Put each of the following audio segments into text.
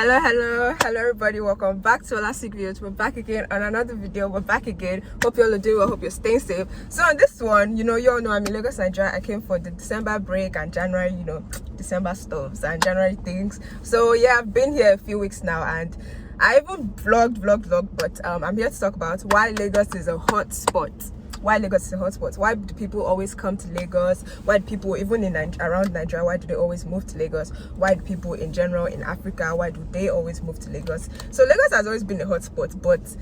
Hello everybody, welcome back to our last week videos. We're back again on another video. We're back again. Hope you all are doing well. Hope you're staying safe. So on this one, you all know I'm in Lagos, Nigeria. I came for the December break and January, December stuffs and January things. So yeah, I've been here a few weeks now and I even vlogged, but I'm here to talk about why Lagos is a hot spot. Why Lagos is a hotspot? Why do people always come to Lagos? Why do people, even in around Nigeria, why do they always move to Lagos? Why do people in general in Africa, why do they always move to Lagos? So Lagos has always been a hotspot, but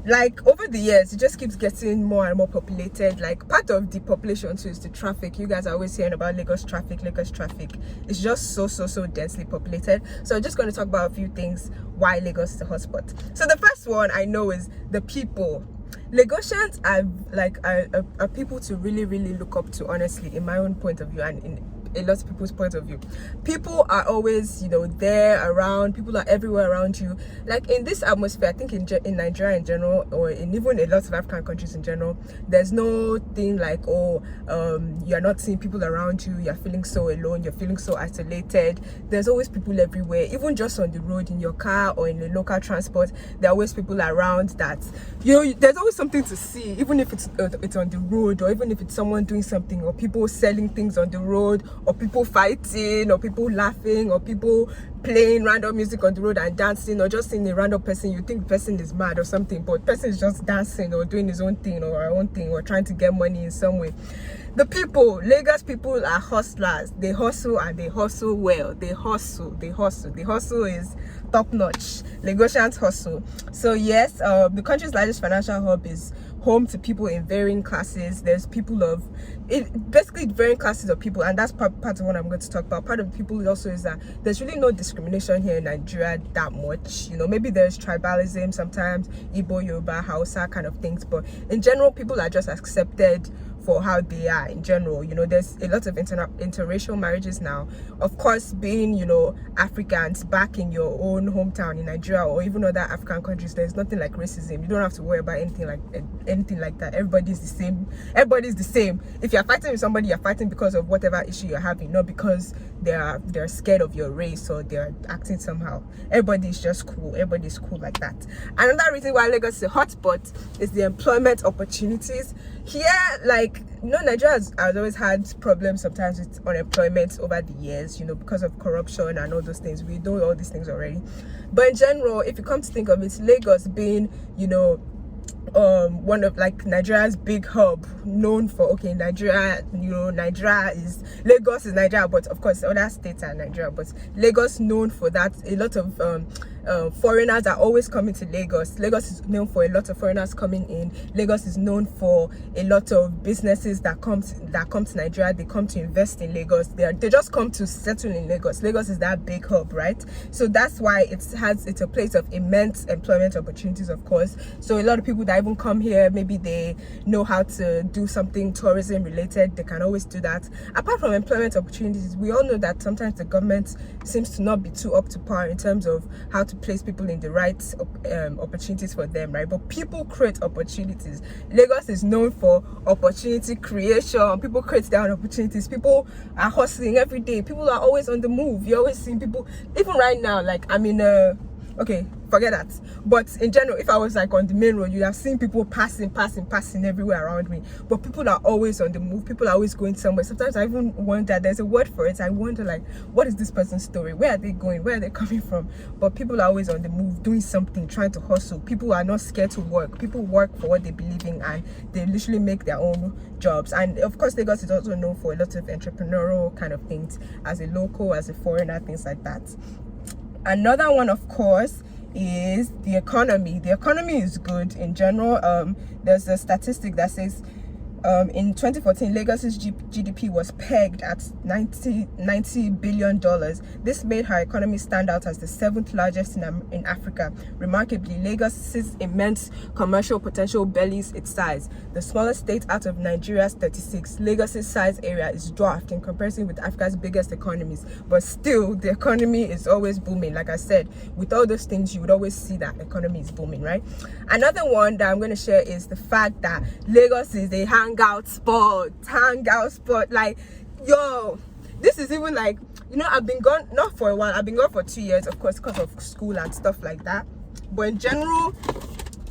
like over the years it just keeps getting more and more populated. Like part of the population too is the traffic. You guys are always hearing about Lagos traffic. It's just so densely populated. So I'm just going to talk about a few things why Lagos is a hotspot. So the first one I know is the people. Lagosians are people to really look up to, honestly, in my own point of view and in a lot of people's point of view. People are always there around. People are everywhere around you. Like in this atmosphere, I think in Nigeria in general, or in even a lot of African countries in general, there's no thing like you're not seeing people around you, you're feeling so alone, you're feeling so isolated. There's always people everywhere, even just on the road, in your car or in the local transport. There are always people around that there's always something to see, even if it's on the road, or even if it's someone doing something, or people selling things on the road, or people fighting, or people laughing, or people playing random music on the road and dancing, or just seeing a random person. You think the person is mad or something, but the person is just dancing or doing his own thing or her own thing, or trying to get money in some way. The people, Lagos people are hustlers. They hustle and they hustle well. They hustle. The hustle is top notch. Lagosians hustle. So yes, the country's largest financial hub is home to people in varying classes. There's people basically varying classes of people, and that's part of what I'm going to talk about. Part of the people also is that there's really no discrimination here in Nigeria that much. Maybe there's tribalism sometimes, Igbo, Yoruba, Hausa kind of things, but in general people are just accepted for how they are in general. There's a lot of interracial marriages now. Of course, being Africans back in your own hometown in Nigeria or even other African countries, there's nothing like racism. You don't have to worry about anything like that. Everybody's the same. If you're fighting with somebody, you're fighting because of whatever issue you're having, not because they're scared of your race or they're acting somehow. Everybody's just cool. Everybody's cool like that. Another reason why Lagos is a hotspot is the employment opportunities here. Nigeria has always had problems sometimes with unemployment over the years, because of corruption and all those things. We know all these things already. But in general, if you come to think of it, Lagos being, one of Nigeria's big hub, known for Nigeria is Lagos is Nigeria, but of course other states are Nigeria, but Lagos known for that. A lot of foreigners are always coming to Lagos. Lagos is known for a lot of foreigners coming in. Lagos is known for a lot of businesses that come to Nigeria. They come to invest in Lagos. They just come to settle in Lagos. Lagos is that big hub, right? So that's why it's a place of immense employment opportunities, of course. So a lot of people that even come here, maybe they know how to do something tourism related, they can always do that. Apart from employment opportunities, we all know that sometimes the government seems to not be too up to par in terms of how to place people in the right opportunities for them, right? But people create opportunities. Lagos is known for opportunity creation. People create their own opportunities. People are hustling every day. People are always on the move. You always see people, even right now, okay, forget that. But in general, if I was on the main road, you'd have seen people passing everywhere around me. But people are always on the move. People are always going somewhere. Sometimes I even wonder, there's a word for it. I wonder, what is this person's story? Where are they going? Where are they coming from? But people are always on the move, doing something, trying to hustle. People are not scared to work. People work for what they believe in, and they literally make their own jobs. And of course, Lagos is also known for a lot of entrepreneurial kind of things, as a local, as a foreigner, things like that. Another one, of course, is the economy. The economy is good in general. There's a statistic that says in 2014, Lagos's GDP was pegged at $90 billion. This made her economy stand out as the 7th largest in Africa. Remarkably, Lagos's immense commercial potential belies its size. The smallest state out of Nigeria's 36, Lagos's size area is dwarfed in comparison with Africa's biggest economies. But still, the economy is always booming. Like I said, with all those things, you would always see that economy is booming, right? Another one that I'm going to share is the fact that Lagos is a hangout spot. This is even you know, I've been gone not for a while, I've been gone for 2 years, of course, because of school and stuff like that. But in general,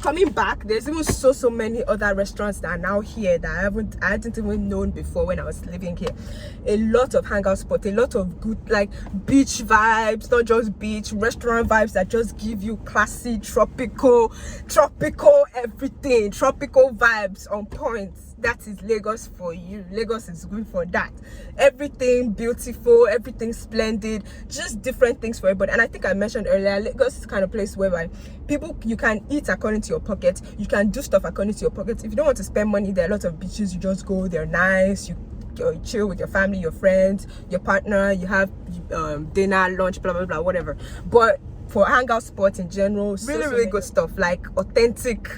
coming back, there's even so many other restaurants that are now here that I hadn't even known before when I was living here. A lot of hangout spots, a lot of good like beach vibes, not just beach, restaurant vibes that just give you classy, tropical everything, tropical vibes on point. That is Lagos for you. Lagos is good for that. Everything beautiful, everything splendid, just different things for everybody. And I think I mentioned earlier, Lagos is the kind of place where people, you can eat according to your pocket, you can do stuff according to your pocket. If you don't want to spend money, there are lots of beaches, you just go, they're nice, you chill with your family, your friends, your partner, you have dinner, lunch, blah blah blah, whatever. But for hangout spots in general, really good stuff, like authentic,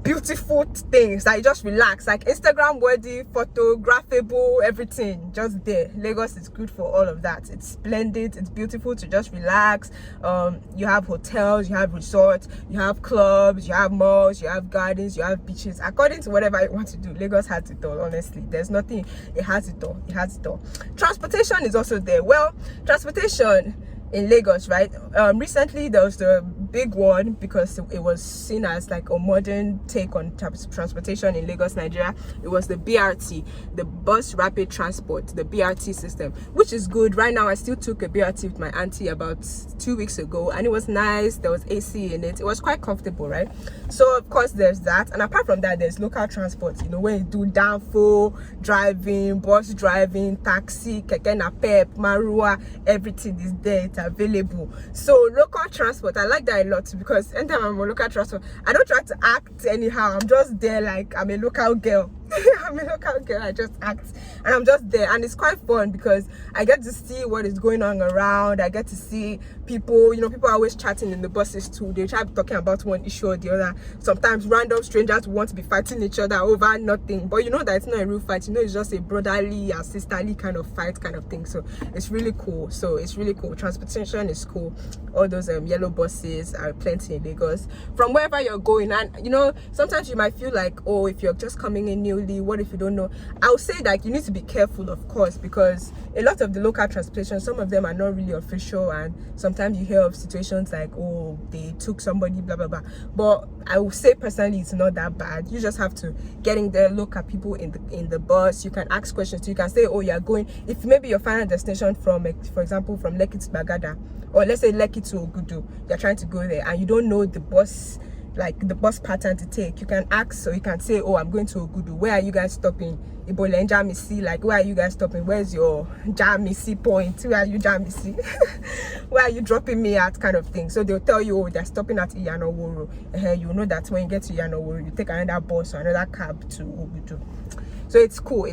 beautiful things that you just relax, like Instagram worthy, photographable, everything just there. Lagos is good for all of that. It's splendid, it's beautiful to just relax. You have hotels, you have resorts, you have clubs, you have malls, you have gardens, you have beaches, according to whatever you want to do. Lagos has it all. Honestly, there's nothing, it has it all. Transportation is also there. Well, transportation in Lagos, right? Recently there was the big one because it was seen as like a modern take on transportation in Lagos, Nigeria. It was the BRT, the bus rapid transport, the BRT system, which is good. Right now I still took a BRT with my auntie about 2 weeks ago, and it was nice. There was AC in it. It was quite comfortable, right? So of course there's that, and apart from that, there's local transport, you know, where you do danfo driving, bus driving, taxi, keke napep, marua, everything is there, it's available. So local transport, I like that a lot, because anytime I'm on local transport, I don't try to act anyhow. I'm just there like I'm a local girl. I'm a local girl, I just act and I'm just there, and it's quite fun because I get to see what is going on around. I get to see people, you know, people are always chatting in the buses too. They try talking about one issue or the other. Sometimes random strangers want to be fighting each other over nothing, but you know that it's not a real fight, you know, it's just a brotherly and sisterly kind of fight kind of thing. So it's really cool. Transportation is cool. All those yellow buses are plenty in Lagos from wherever you're going. And you know, sometimes you might feel like, oh, if you're just coming in newly, what if you don't know? I'll say that you need to be careful, of course, because a lot of the local transportation, some of them are not really official, and sometimes you hear of situations like, oh, they took somebody, blah blah blah. But I will say personally, it's not that bad. You just have to get in there, look at people in the bus. You can ask questions. You can say, oh, you're going, if maybe your final destination from, for example, from Lekki to Bagada, or let's say Lekki to Ogudu, you're trying to go there and you don't know the bus, like the bus pattern to take. You can ask, so you can say, oh, I'm going to Ogudu, where are you guys stopping? Ibole and Jamisi, like, where are you guys stopping? Where's your Jamisi point? Where are you, Jamisi? Where are you dropping me at, kind of thing? So they'll tell you, oh, they're stopping at Iyana-Oworo. You know that when you get to Iyana-Oworo, you take another bus or another cab to Ogudu. So it's cool.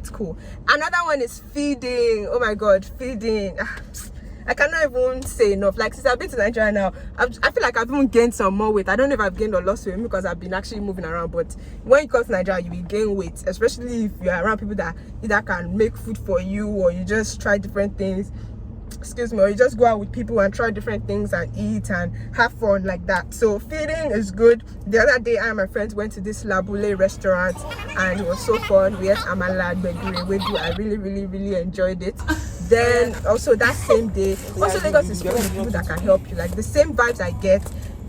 Another one is feeding. Oh my god, feeding. I cannot even say enough. Like, since I've been to Nigeria now, I feel like I've even gained some more weight. I don't know if I've gained or lost weight because I've been actually moving around, but when you come to Nigeria, you will gain weight, especially if you're around people that either can make food for you, or you just try different things, or you just go out with people and try different things and eat and have fun like that. So feeding is good. The other day, I and my friends went to this Labule restaurant and it was so fun. We ate amala, wedu. I really enjoyed it. Then also that same day, also Lagos is full of people that can help you. Like the same vibes I get,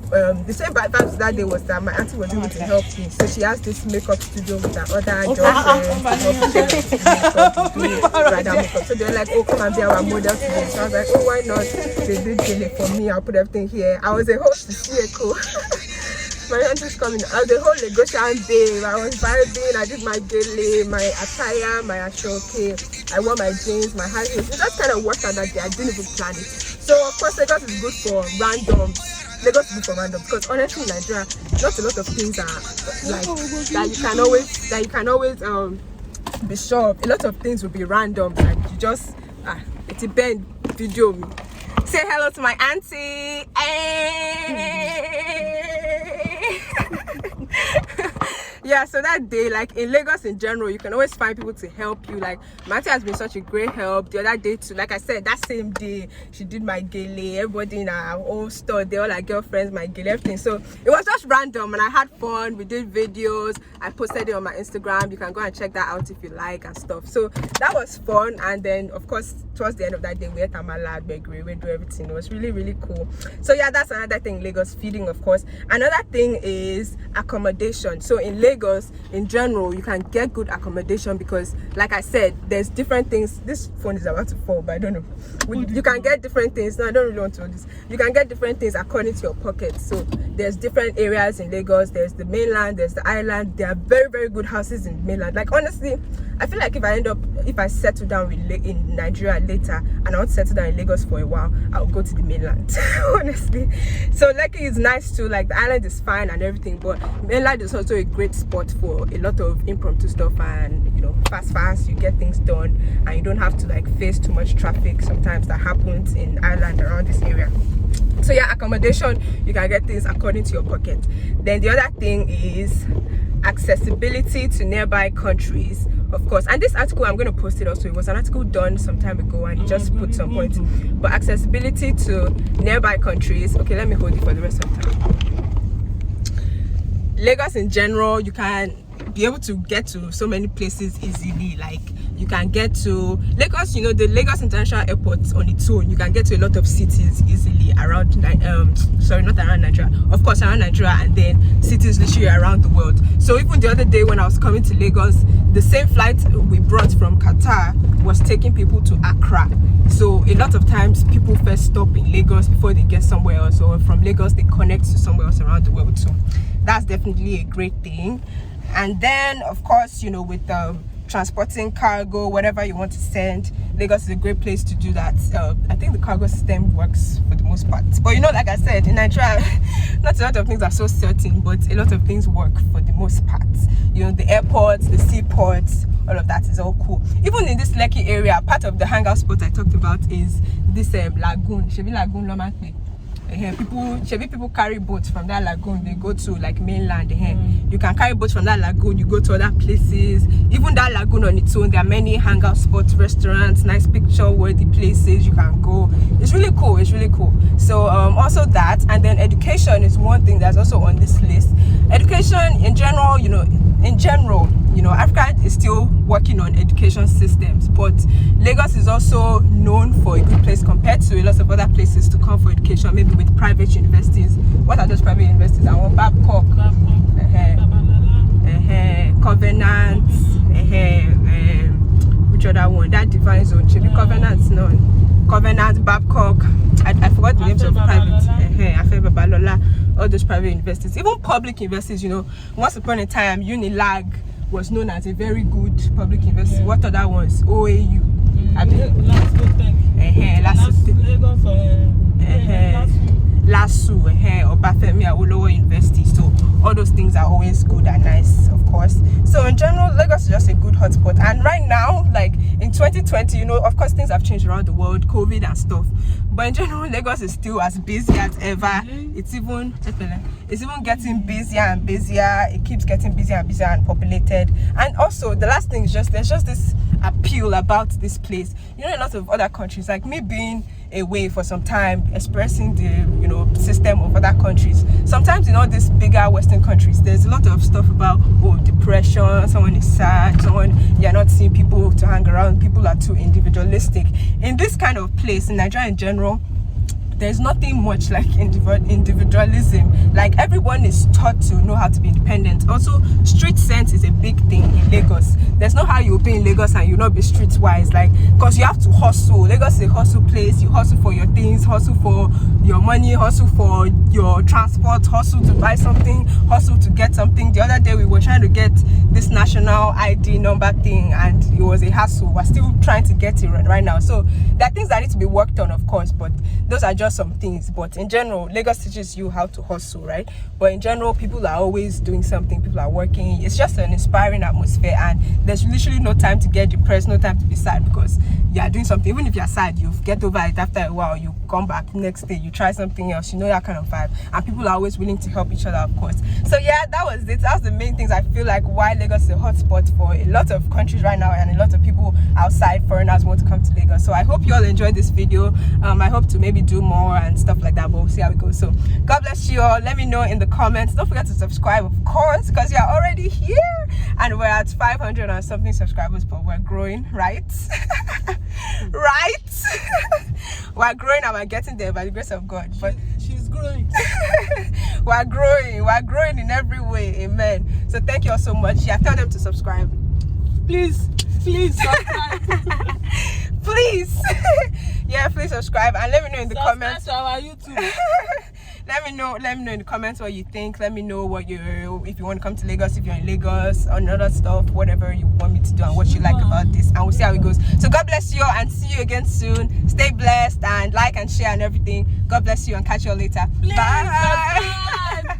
the same vibes that day was that my auntie was able to help me. So she has this makeup studio with her other girlfriends makeup. So they're like, oh, come and be our model today. So I was like, oh, why not? They did gele for me. I'll put everything here. I was a host to see Echo. My auntie's coming. I was the whole Lagosian babe. I was vibing. I did my gele, my attire, my ashoke. I wore my jeans, my high heels. It just kind of worked out that day. I didn't even plan it. So of course, Lagos is good for random. Lagos is good for random because honestly, in Nigeria, not a lot of things are like that you can always be sure of. A lot of things will be random. Like you just it's a bend video me. Say hello to my auntie. Yeah, so that day, like in Lagos in general, you can always find people to help you. Like my auntie has been such a great help. The other day too, like I said, that same day she did my gele. Everybody in our old store, they all like girlfriends, my gele, everything. So it was just random, and I had fun. We did videos, I posted it on my Instagram. You can go and check that out if you like and stuff. So that was fun. And then of course towards the end of that day we ate amala, begri, we do everything. It was really cool. So yeah, that's another thing. Lagos, feeding, of course. Another thing is accommodation. So in Lagos in general, you can get good accommodation because, like I said, there's different things. This phone is about to fall, but I don't know. You can get different things. No, I don't really want to do this. You can get different things according to your pocket. So there's different areas in Lagos. There's the mainland, there's the island. There are very good houses in mainland. Like honestly, I feel like if I settle down in Nigeria later and I want to settle down in Lagos for a while, I'll go to the mainland. Honestly. So Lekki is nice too. Like the island is fine and everything, but mainland is also a great spot for a lot of impromptu stuff, and you know, fast you get things done and you don't have to like face too much traffic sometimes that happens in island around this area. So yeah, accommodation, you can get things according to your pocket. Then the other thing is accessibility to nearby countries, of course. And this article, I'm going to post it also. It was an article done some time ago and it just put some points. But accessibility to nearby countries. Okay, let me hold it for the rest of the time. Lagos in general, you can be able to get to so many places easily. Like you can get to Lagos, you know, the Lagos International Airport on its own, you can get to a lot of cities easily around sorry, not around Nigeria, of course around Nigeria, and then cities literally around the world. So even the other day when I was coming to Lagos, the same flight we brought from Qatar was taking people to Accra. So a lot of times people first stop in Lagos before they get somewhere else, or from Lagos they connect to somewhere else around the world too. That's definitely a great thing. And then of course, you know, with transporting cargo, whatever you want to send, Lagos is a great place to do that. I think the cargo system works for the most part, but you know, like I said, in Nigeria not a lot of things are so certain, but a lot of things work for the most part. You know, the airports, the seaports, all of that is all cool. Even in this Lekki area, part of the hangout spot I talked about is this lagoon, Shebi Lagoon Lomakle. People carry boats from that lagoon, they go to like mainland. You can carry boats from that lagoon, you go to other places. Even that lagoon on its own, there are many hangout spots, restaurants, nice picture worthy places you can go. It's really cool. So also that, and then education is one thing that's also on this list. Education in general, you know, Africa is still working on education systems, but Lagos is also known for a good place compared to a lot of other places to come for education, maybe with private universities. What are those private universities? I want Babcock, Covenant, which other one? That Divine Zone, should be Covenant's known. Covenant, Babcock, I forgot the names of private, all those private universities, even public universities. You know, once upon a time, Unilag was known as a very good public university. What other ones? OAU. LASU, Obafemi Awolowo University. So all those things are always good and nice, of course. So in general, Lagos is just a good hotspot. And right now, like in 2020, you know, of course things have changed around the world, COVID and stuff. But in general, Lagos is still as busy as ever. It's even getting busier and busier. It keeps getting busier and busier and populated. And also, the last thing is there's just this appeal about this place. You know, a lot of other countries, like me being away for some time, expressing the, you know, system of other countries. Sometimes in all these bigger Western countries, there's a lot of stuff about depression, someone is sad, you're not seeing people to hang around, people are too individualistic. In this kind of place, in Nigeria in general, there's nothing much like individualism. Like everyone is taught to know how to be independent. Also, street sense is a big thing in Lagos. There's no how you'll be in Lagos and you'll not be streetwise, like, because you have to hustle. Lagos is a hustle place. You hustle for your things, hustle for your money, hustle for your transport, hustle to buy something, hustle to get something. The other day we were trying to get this national ID number thing and it was a hassle. We're still trying to get it right now. So there are things that need to be worked on, of course, but those are just some things. But in general, Lagos teaches you how to hustle, right? But in general, people are always doing something, people are working. It's just an inspiring atmosphere, and there's literally no time to get depressed, no time to be sad, because you are doing something. Even if you're sad, you get over it after a while. You come back next day, you try something else, you know, that kind of vibe. And people are always willing to help each other, of course. So yeah, that was it. That's the main things I feel like why Lagos is a hotspot for a lot of countries right now, and a lot of people outside, foreigners, want to come to Lagos. So I hope you all enjoyed this video. I hope to maybe do more more and stuff like that, but we'll see how it goes. So God bless you all. Let me know in the comments. Don't forget to subscribe, of course, because you're already here and we're at 500 and something subscribers, but we're growing, right? Right? We're growing and we're getting there by the grace of God. But she's growing. we're growing in every way. Amen. So thank you all so much. Yeah, tell them to subscribe. Please subscribe. Please. Yeah, please subscribe and let me know in the comments. To our YouTube. let me know in the comments what you think. Let me know what if you want to come to Lagos, if you're in Lagos, or other stuff, whatever you want me to do and what you like about this, and we'll see how it goes. So God bless you all and see you again soon. Stay blessed and like and share and everything. God bless you and catch you all later. Please bye. subscribe.